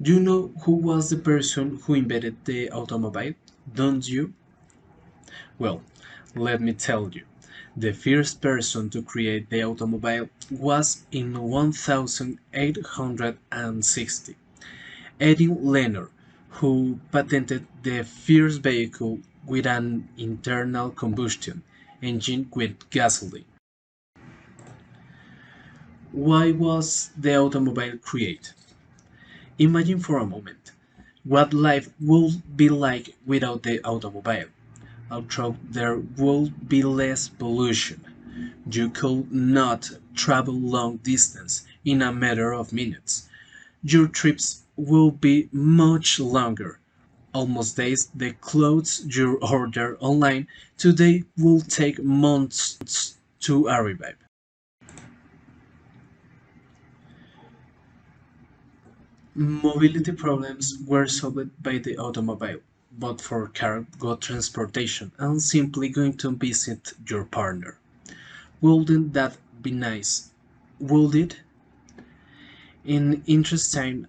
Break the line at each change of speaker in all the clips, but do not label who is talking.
Do you know who was the person who invented the automobile? Don't you? Well, let me tell you. The first person to create the automobile was in 1860. Eddie Lenner, who patented the first vehicle with an internal combustion engine with gasoline. Why was the automobile created? Imagine for a moment what life would be like without the automobile. Although there would be less pollution, you could not travel long distance in a matter of minutes. Your trips will be much longer. Almost days, the clothes you order online today will take months to arrive. Mobility problems were solved by the automobile, but for cargo transportation and simply going to visit your partner. Wouldn't that be nice? Would it? In interest time,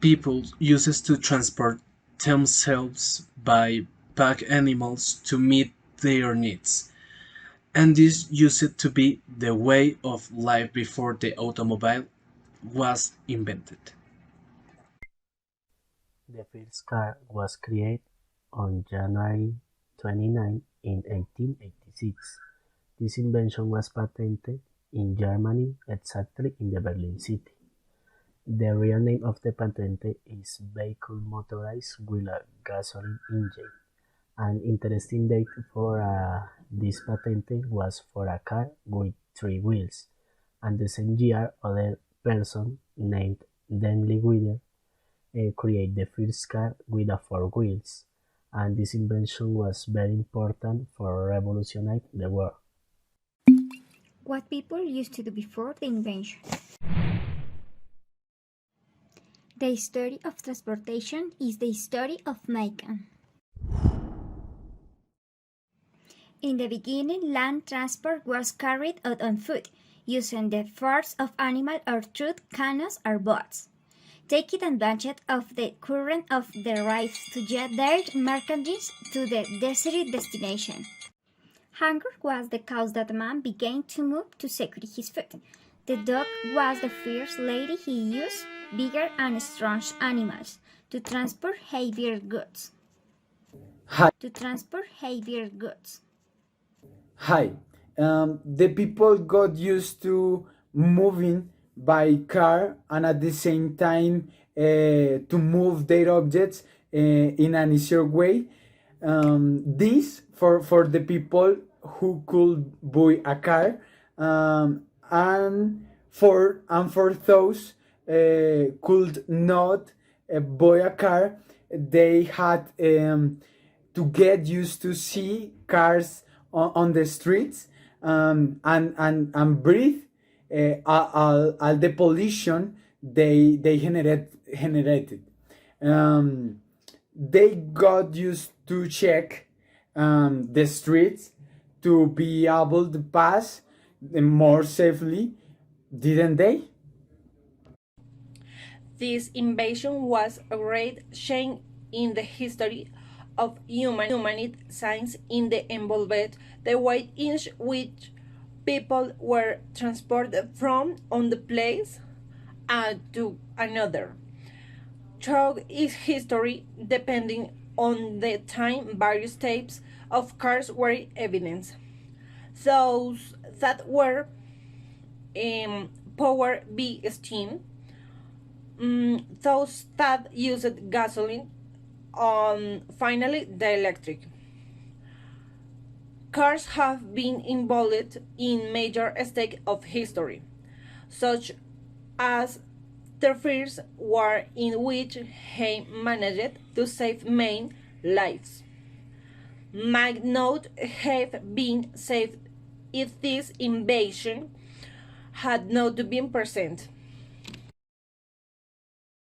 people uses to transport themselves by pack animals to meet their needs. And this used to be the way of life before the automobile was invented.
The first car was created on January 29 in 1886. This invention was patented in Germany, exactly in the Berlin city. The real name of the patent is Vehicle Motorized with a Gasoline Engine. An interesting date for this patent was for a car with three wheels, and the same year other person named Denley Wheeler created the first car with a four wheels, and this invention was very important for revolutionizing the world.
What people used to do before the invention. The story of transportation is the story of Macon. In the beginning, land transport was carried out on foot, using the force of animal or through canoes or boats, taking advantage of the current of the rivers to get their merchandise to the desired destination. Hunger was the cause that man began to move to secure his food. The dog was the first lady he used bigger and strong animals to transport heavier goods.
Hi,
To transport heavier goods.
hi. The people got used to moving by car and at the same time to move their objects in an easier way. This for the people who could buy a car, and for those could not buy a car, they had to get used to see cars on the streets, and breathe all the pollution they generated. Um, they got used to check the streets to be able to pass more safely, didn't they?
This invasion was a great change in the history of humanity since it involved the way in which people were transported from one place to another. Throughout its history, depending on the time, various types of cars were evident. Those that were powered by steam, those that used gasoline, finally the electric. Cars have been involved in major stakes of history, such as the First War in which he managed to save many lives. Might not have been saved if this invasion had not been present.